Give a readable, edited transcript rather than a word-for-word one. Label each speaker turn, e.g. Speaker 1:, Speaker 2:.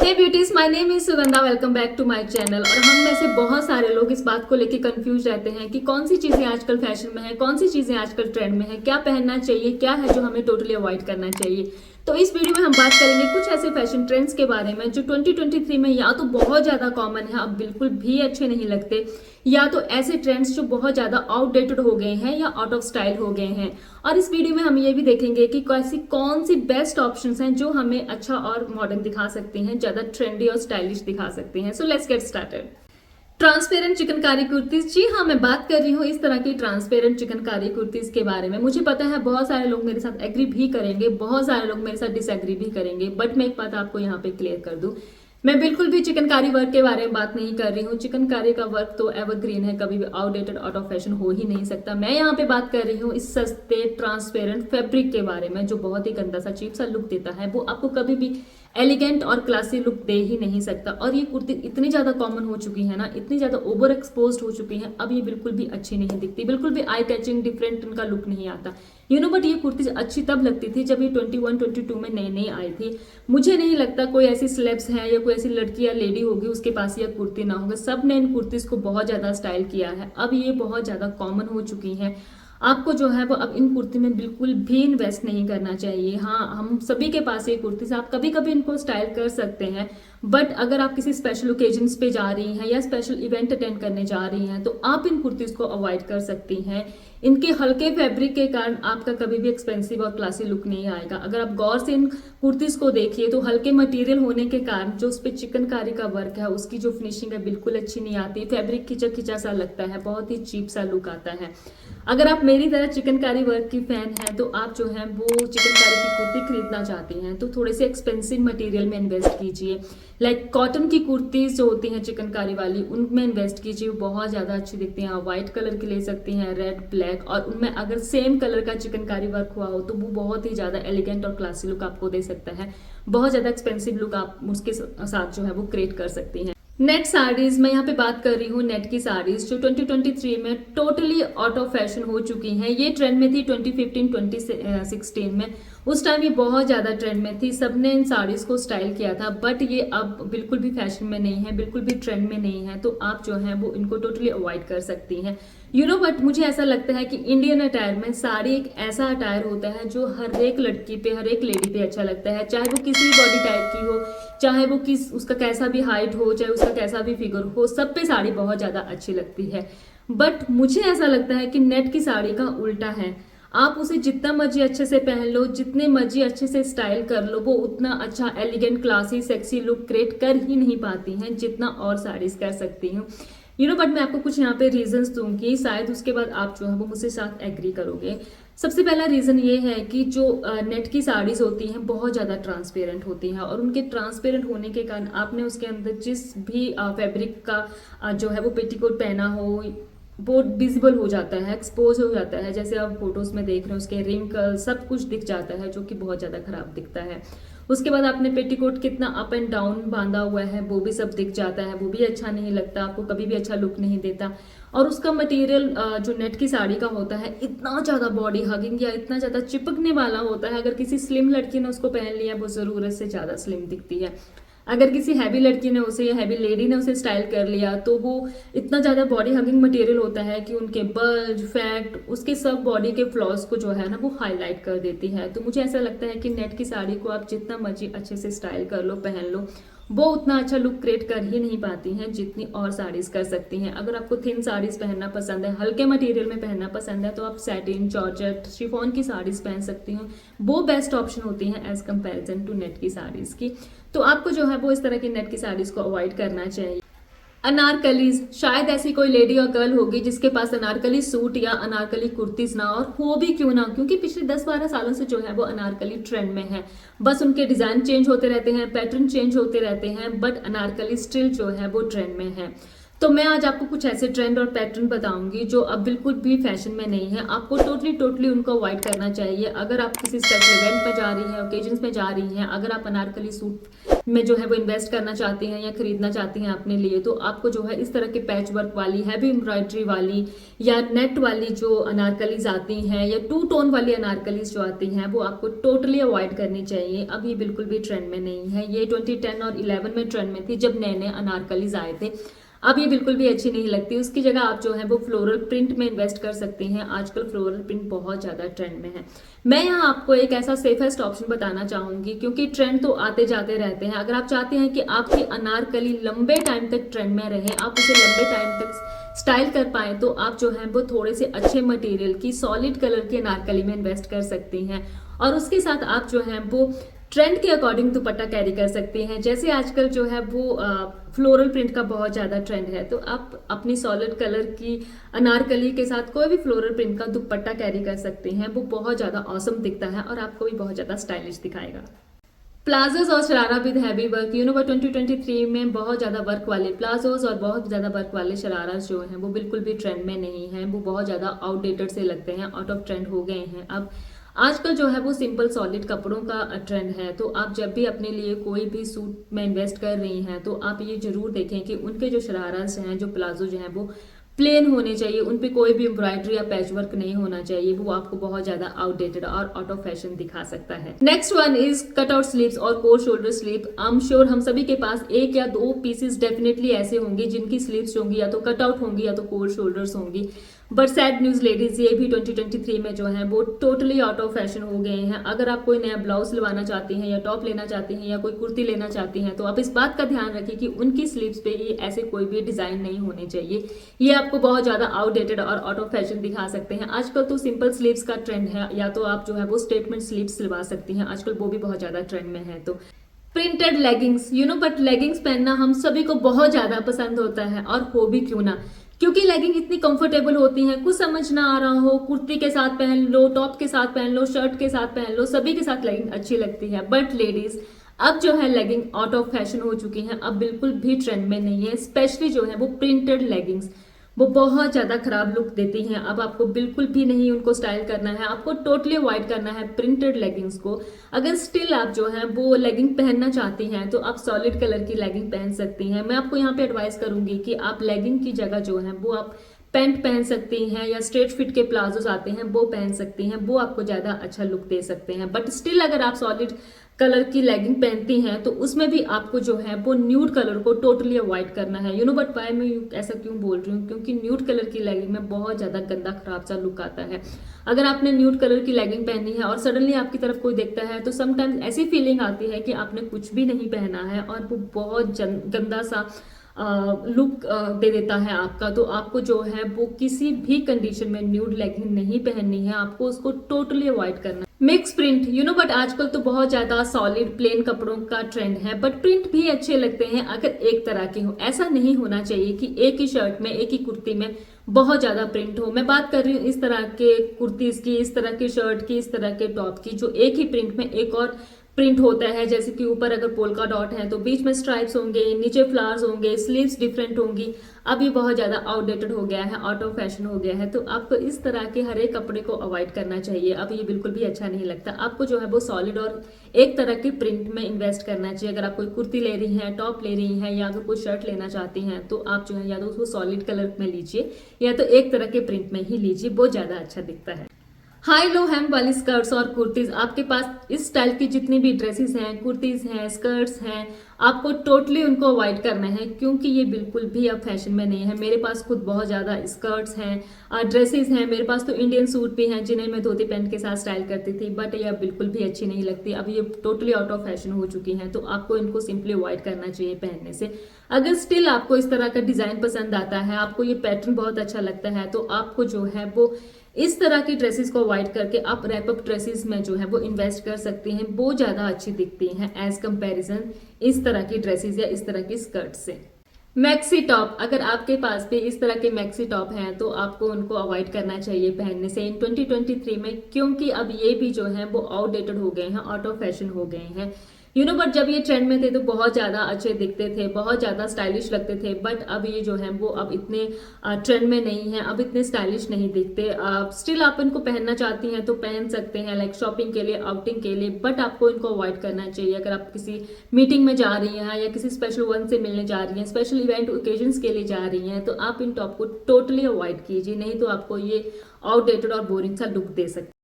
Speaker 1: Hey beauties, my name is Sugandha. Welcome back to my channel. और हम में से बहुत सारे लोग इस बात को लेकर कंफ्यूज रहते हैं कि कौन सी चीजें आजकल फैशन में है, कौन सी चीजें आजकल ट्रेंड में है, क्या पहनना चाहिए, क्या है जो हमें टोटली अवॉइड करना चाहिए। तो इस वीडियो में हम बात करेंगे कुछ ऐसे फैशन ट्रेंड्स के बारे में जो 2023 में या तो बहुत ज्यादा कॉमन है, अब बिल्कुल भी अच्छे नहीं लगते, या तो ऐसे ट्रेंड्स जो बहुत ज्यादा आउटडेटेड हो गए हैं या आउट ऑफ स्टाइल हो गए हैं। और इस वीडियो में हम ये भी देखेंगे कि ऐसी कौन सी बेस्ट ऑप्शंस हैं जो हमें अच्छा और मॉडर्न दिखा सकती हैं, ज्यादा ट्रेंडी और स्टाइलिश दिखा सकती हैं। So let's get started. Transparent chikankari kurtis, जी हाँ, मैं बात कर रही हूँ इस तरह की ट्रांसपेरेंट चिकनकारी कुर्तीज के बारे में। मुझे पता है बहुत सारे लोग मेरे साथ एग्री भी करेंगे, बहुत सारे लोग मेरे साथ डिसएग्री भी करेंगे, बट मैं एक बात आपको यहाँ पे क्लियर कर दूं, मैं बिल्कुल भी चिकनकारी वर्क के बारे में बात नहीं कर रही हूँ। चिकनकारी का वर्क तो एवरग्रीन है, कभी भी आउटडेटेड आउट ऑफ फैशन हो ही नहीं सकता। मैं यहाँ पे बात कर रही हूँ इस सस्ते ट्रांसपेरेंट फैब्रिक के बारे में जो बहुत ही गंदा सा चीप सा लुक देता है, वो आपको कभी भी एलिगेंट और क्लासी लुक दे ही नहीं सकता। और ये कुर्ती इतनी ज्यादा कॉमन हो चुकी है ना, इतनी ज्यादा ओवर एक्सपोज हो चुकी है, अब ये बिल्कुल भी अच्छी नहीं दिखती, बिल्कुल भी आई कैचिंग डिफरेंट इनका लुक नहीं आता। बट ये कुर्ती अच्छी तब लगती थी जब ये 21-22 में नई नई आई थी। मुझे नहीं लगता कोई ऐसी स्लेब्स है या कोई ऐसी लड़की या लेडी होगी उसके पास ये कुर्ती ना होगा। सब ने इन कुर्तीज को बहुत ज्यादा स्टाइल किया है, अब ये बहुत ज्यादा कॉमन हो चुकी है। आपको जो है वो अब इन कुर्ती में बिल्कुल भी इन्वेस्ट नहीं करना चाहिए। हाँ, हम सभी के पास ये कुर्तीज, आप कभी कभी इनको स्टाइल कर सकते हैं, बट अगर आप किसी स्पेशल ओकेजन्स पे जा रही हैं या स्पेशल इवेंट अटेंड करने जा रही हैं तो आप इन कुर्तीज को अवॉइड कर सकती हैं। इनके हल्के फैब्रिक के कारण आपका कभी भी एक्सपेंसिव और क्लासी लुक नहीं आएगा। अगर आप गौर से इन कुर्तीज को देखिए तो हल्के मटेरियल होने के कारण जो उस पर चिकनकारी का वर्क है उसकी जो फिनिशिंग है बिल्कुल अच्छी नहीं आती, फैब्रिक खिंचा खिंचा सा लगता है, बहुत ही चीप सा लुक आता है। अगर आप मेरी तरह चिकनकारी वर्क की फैन हैं तो आप जो है वो चिकनकारी की कुर्ती खरीदना चाहती हैं तो थोड़े से एक्सपेंसिव मटेरियल में इन्वेस्ट कीजिए। लाइक कॉटन की कुर्तीज जो होती हैं चिकनकारी वाली, उनमें इन्वेस्ट कीजिए, बहुत ज्यादा अच्छी दिखती हैं। आप व्हाइट कलर की ले सकती हैं, रेड, ब्लैक, और उनमें अगर सेम कलर का चिकनकारी वर्क हुआ हो तो वो बहुत ही ज्यादा एलिगेंट और क्लासी लुक आपको दे सकता है। बहुत ज्यादा एक्सपेंसिव लुक आप उसके साथ जो है वो क्रिएट कर सकती हैं। नेट साड़ीज, मैं यहाँ पे बात कर रही हूँ नेट की साड़ीज जो 2023 में टोटली आउट ऑफ फैशन हो चुकी हैं। ये ट्रेंड में थी 2015-2016 में, उस टाइम ये बहुत ज्यादा ट्रेंड में थी, सबने इन साड़ीज को स्टाइल किया था, बट ये अब बिल्कुल भी फैशन में नहीं है, बिल्कुल भी ट्रेंड में नहीं है, तो आप जो है वो इनको टोटली अवॉइड कर सकती हैं। बट मुझे ऐसा लगता है कि इंडियन अटायर में साड़ी एक ऐसा अटायर होता है जो हर एक लड़की पे, हर एक लेडी पे अच्छा लगता है, चाहे वो किसी बॉडी टाइप की हो, चाहे वो उसका कैसा भी हाइट हो, चाहे उसका कैसा भी फिगर हो, सब पे साड़ी बहुत ज्यादा अच्छी लगती है। बट मुझे ऐसा लगता है कि नेट की साड़ी का उल्टा है। आप उसे जितना मर्जी अच्छे से पहन लो, जितने मर्जी अच्छे से स्टाइल कर लो, वो उतना अच्छा elegant, classy, sexy look create कर ही नहीं पाती हैं जितना और साड़ीज कर सकती हूँ। बट मैं आपको कुछ यहाँ पे रीजंस दूंगी, शायद उसके बाद आप जो है वो मुझसे साथ एग्री करोगे। सबसे पहला रीजन ये है कि जो नेट की साड़ीज होती हैं बहुत ज़्यादा ट्रांसपेरेंट होती हैं, और उनके ट्रांसपेरेंट होने के कारण आपने उसके अंदर जिस भी फैब्रिक का जो है वो पेटीकोट पहना हो वो विजिबल हो जाता है, एक्सपोज हो जाता है, जैसे आप फोटोज में देख रहे हो उसके रिंकल सब कुछ दिख जाता है जो कि बहुत ज़्यादा खराब दिखता है। उसके बाद आपने पेटीकोट कितना अप एंड डाउन बांधा हुआ है वो भी सब दिख जाता है, वो भी अच्छा नहीं लगता, आपको कभी भी अच्छा लुक नहीं देता। और उसका मटेरियल जो नेट की साड़ी का होता है इतना ज़्यादा बॉडी हगिंग या इतना ज़्यादा चिपकने वाला होता है, अगर किसी स्लिम लड़की ने उसको पहन लिया वो ज़रूरत से ज़्यादा स्लिम दिखती है। अगर किसी हैवी लड़की ने उसे या हैवी लेडी ने उसे स्टाइल कर लिया तो वो इतना ज़्यादा बॉडी हगिंग मटेरियल होता है कि उनके बल्ज, फैट, उसके सब बॉडी के फ्लॉज को जो है ना वो हाईलाइट कर देती है। तो मुझे ऐसा लगता है कि नेट की साड़ी को आप जितना मर्जी अच्छे से स्टाइल कर लो, पहन लो, वो उतना अच्छा लुक क्रिएट कर ही नहीं पाती हैं जितनी और साड़ीज कर सकती हैं। अगर आपको थिन साड़ीज पहनना पसंद है, हल्के मटेरियल में पहनना पसंद है, तो आप सैटिन, जॉर्जेट, शिफॉन की साड़ीज पहन सकती हैं, वो बेस्ट ऑप्शन होती हैं एज कंपैरिजन टू नेट की साड़ीज की। तो आपको जो है वो इस तरह की नेट की साड़ीज को अवॉइड करना चाहिए। अनारकलीज, शायद ऐसी कोई लेडी और गर्ल होगी जिसके पास अनारकली सूट या अनारकली कुर्तीज ना, और हो भी क्यों ना, क्योंकि पिछले 10-12 सालों से जो है वो अनारकली ट्रेंड में है। बस उनके डिजाइन चेंज होते रहते हैं, पैटर्न चेंज होते रहते हैं, बट अनारकली स्टिल जो है वो ट्रेंड में है। तो मैं आज आपको कुछ ऐसे ट्रेंड और पैटर्न बताऊंगी जो अब बिल्कुल भी फैशन में नहीं है। आपको टोटली उनको अवॉइड करना चाहिए। अगर आप किसी स्पेशल इवेंट में जा रही हैं, ओकेजन्स में जा रही हैं, अगर आप अनारकली सूट में जो है वो इन्वेस्ट करना चाहती हैं या खरीदना चाहती हैं अपने लिए, तो आपको जो है इस तरह के पैच वर्क वाली, हैवी एम्ब्रॉयडरी वाली या नेट वाली जो अनारकलीज आती हैं या टू टोन वाली अनारकलीज जो आती हैं, वो आपको टोटली अवॉइड करनी चाहिए। अब ये बिल्कुल भी ट्रेंड में नहीं है। ये 2010 और 11 में ट्रेंड में थी जब नए नए अनारकलीज आए थे। अब ये बिल्कुल भी अच्छी नहीं लगती। उसकी जगह आप जो है वो फ्लोरल प्रिंट में इन्वेस्ट कर सकती हैं। आजकल फ्लोरल प्रिंट बहुत ज़्यादा ट्रेंड में है। मैं यहाँ आपको एक ऐसा सेफेस्ट ऑप्शन बताना चाहूँगी, क्योंकि ट्रेंड तो आते जाते रहते हैं। अगर आप चाहते हैं कि आपकी अनारकली लंबे टाइम तक ट्रेंड में रहे, आप उसे लंबे टाइम तक स्टाइल कर पाए, तो आप जो है वो थोड़े से अच्छे मटेरियल की सॉलिड कलर की अनारकली में इन्वेस्ट कर सकती हैं। और उसके साथ आप जो है वो ट्रेंड के अकॉर्डिंग दुपट्टा कैरी कर सकती हैं। जैसे आजकल जो है वो फ्लोरल प्रिंट का बहुत ज़्यादा ट्रेंड है, तो आप अपनी सॉलिड कलर की अनारकली के साथ कोई भी फ्लोरल प्रिंट का दुपट्टा कैरी कर सकती हैं। वो बहुत ज़्यादा ऑसम दिखता है और आपको भी बहुत ज़्यादा स्टाइलिश दिखाएगा। प्लाजोज और शरारा विद हैवी वर्क। 2023 में बहुत ज़्यादा वर्क वाले प्लाजोज और बहुत ज़्यादा वर्क वाले शराराज जो हैं वो बिल्कुल भी ट्रेंड में नहीं हैं। वो बहुत ज़्यादा आउटडेटेड से लगते हैं, आउट ऑफ ट्रेंड हो गए हैं। अब आजकल जो है वो सिंपल सॉलिड कपड़ों का ट्रेंड है। तो आप जब भी अपने लिए कोई भी सूट में इन्वेस्ट कर रही हैं, तो आप ये जरूर देखें कि उनके जो शराराज हैं, जो प्लाजो जो हैं, वो प्लेन होने चाहिए। उन पे कोई भी एम्ब्रॉयडरी या पैच वर्क नहीं होना चाहिए। वो आपको बहुत ज्यादा आउटडेटेड और आउट ऑफ फैशन दिखा सकता है। Next one is cut out sleeves और cold shoulder sleeve. I am sure हम सभी के पास एक या दो पीसेस डेफिनेटली ऐसे होंगे जिनकी स्लीव्स होंगी या तो कट आउट होंगी या तो कोर शोल्डर्स होंगी। बट सैड न्यूज लेडीज, ये भी 2023 में जो है वो टोटली आउट ऑफ फैशन हो गए हैं। अगर आप कोई नया ब्लाउज सिलवाना चाहती हैं या टॉप लेना चाहती हैं या कोई कुर्ती लेना चाहती हैं, तो आप इस बात का ध्यान रखें कि उनकी स्लीव्स पे ये ऐसे कोई भी डिजाइन नहीं होने चाहिए। ये आपको बहुत ज्यादा आउटडेटेड और आउट ऑफ फैशन दिखा सकते हैं। आजकल तो सिंपल स्लीव्स का ट्रेंड है, या तो आप जो है वो स्टेटमेंट स्लीव्स सिलवा सकती हैं। आजकल वो भी बहुत ज्यादा ट्रेंड में है। तो प्रिंटेड लेगिंग्स, बट लेगिंग्स पहनना हम सभी को बहुत ज्यादा पसंद होता है, और हो भी क्यों ना, क्योंकि लेगिंग इतनी कंफर्टेबल होती हैं। कुछ समझ ना आ रहा हो, कुर्ती के साथ पहन लो, टॉप के साथ पहन लो, शर्ट के साथ पहन लो, सभी के साथ लेगिंग अच्छी लगती है। बट लेडीज, अब जो है लेगिंग आउट ऑफ फैशन हो चुकी हैं। अब बिल्कुल भी ट्रेंड में नहीं है। स्पेशली जो है वो प्रिंटेड लेगिंग्स, वो बहुत ज्यादा खराब लुक देती हैं। अब आपको बिल्कुल भी नहीं उनको स्टाइल करना है। आपको टोटली अवॉइड करना है प्रिंटेड लेगिंग्स को। अगर स्टिल आप जो है वो लेगिंग पहनना चाहती हैं, तो आप सॉलिड कलर की लेगिंग पहन सकती हैं। मैं आपको यहाँ पे एडवाइस करूंगी कि आप लेगिंग की जगह जो है वो आप पैंट पहन सकती हैं, या स्ट्रेट फिट के प्लाजोस आते हैं वो पहन सकती हैं। वो आपको ज्यादा अच्छा लुक दे सकते हैं। बट स्टिल अगर आप सॉलिड कलर की लेगिंग पहनती हैं, तो उसमें भी आपको जो है वो न्यूड कलर को टोटली अवॉइड करना है। बट वाई मैं ऐसा क्यों बोल रही हूँ, क्योंकि न्यूड कलर की लेगिंग में बहुत ज्यादा गंदा खराब सा लुक आता है। अगर आपने न्यूड कलर की लेगिंग पहनी है और सडनली आपकी तरफ कोई देखता है, तो समटाइम्स ऐसी फीलिंग आती है कि आपने कुछ भी नहीं पहना है और वो बहुत गंदा सा लुक दे देता है आपका। तो आपको जो है वो किसी भी कंडीशन में न्यूड लेगिंग नहीं पहननी है। आपको उसको टोटली अवॉइड करना है। मिक्स प्रिंट, बट आजकल तो बहुत ज्यादा सॉलिड प्लेन कपड़ों का ट्रेंड है। बट प्रिंट भी अच्छे लगते हैं अगर एक तरह के हो। ऐसा नहीं होना चाहिए कि एक ही शर्ट में, एक ही कुर्ती में बहुत ज्यादा प्रिंट हो। मैं बात कर रही हूँ इस तरह के कुर्तीज की, इस तरह के शर्ट की, इस तरह के टॉप की, जो एक ही प्रिंट में एक और प्रिंट होता है। जैसे कि ऊपर अगर पोल्का डॉट है तो बीच में स्ट्राइप्स होंगे, नीचे फ्लावर्स होंगे, स्लीव्स डिफरेंट होंगी। अब ये बहुत ज्यादा आउटडेटेड हो गया है, आउट ऑफ फैशन हो गया है। तो आपको इस तरह के हर एक कपड़े को अवॉइड करना चाहिए। अब ये बिल्कुल भी अच्छा नहीं लगता। आपको जो है वो सॉलिड और एक तरह के प्रिंट में इन्वेस्ट करना चाहिए। अगर आप कोई कुर्ती ले रही हैं, टॉप ले रही हैं, या अगर कोई शर्ट लेना चाहती हैं, तो आप जो है या तो उसको सॉलिड कलर में लीजिए या तो एक तरह के प्रिंट में ही लीजिए। वो ज्यादा अच्छा दिखता है। हाई लो हेम वाली स्कर्ट्स और कुर्तीज, आपके पास इस स्टाइल की जितनी भी ड्रेसेस हैं, कुर्तीज हैं, स्कर्ट्स हैं, आपको टोटली उनको अवॉइड करना है, क्योंकि ये बिल्कुल भी अब फैशन में नहीं है। मेरे पास खुद बहुत ज़्यादा स्कर्ट्स हैं, ड्रेसेस हैं। मेरे पास तो इंडियन सूट भी हैं जिन्हें मैं धोती पैंट के साथ स्टाइल करती थी, बट ये अब बिल्कुल भी अच्छी नहीं लगती। अब ये टोटली आउट ऑफ फैशन हो चुकी हैं। तो आपको इनको सिंपली अवॉइड करना चाहिए पहनने से। अगर स्टिल आपको इस तरह का डिज़ाइन पसंद आता है, आपको ये पैटर्न बहुत अच्छा लगता है, तो आपको जो है वो इस तरह की ड्रेसेस को अवॉइड करके आप रैपअप ड्रेसेस में जो है वो इन्वेस्ट कर सकती हैं। वो ज़्यादा अच्छी दिखती हैं एज कंपैरिजन इस तरह की ड्रेसेस या इस तरह की स्कर्ट से। मैक्सी टॉप, अगर आपके पास भी इस तरह के मैक्सी टॉप हैं तो आपको उनको अवॉइड करना चाहिए पहनने से इन 2023 में, क्योंकि अब ये भी जो है वो आउटडेटेड हो गए हैं, आउट ऑफ फैशन हो गए हैं। बट जब ये ट्रेंड में थे तो बहुत ज़्यादा अच्छे दिखते थे, बहुत ज़्यादा स्टाइलिश लगते थे। बट अब ये जो है वो अब इतने ट्रेंड में नहीं है, अब इतने स्टाइलिश नहीं दिखते। स्टिल आप इनको पहनना चाहती हैं तो पहन सकते हैं, लाइक शॉपिंग के लिए, आउटिंग के लिए, बट आपको इनको अवॉइड करना चाहिए। अगर आप किसी मीटिंग में जा रही हैं या किसी स्पेशल वन से मिलने जा रही हैं, स्पेशल इवेंट ओकेजन्स के लिए जा रही हैं, तो आप इन टॉप को टोटली अवॉइड कीजिए, नहीं तो आपको ये आउटडेटेड और बोरिंग सा लुक दे सकते हैं।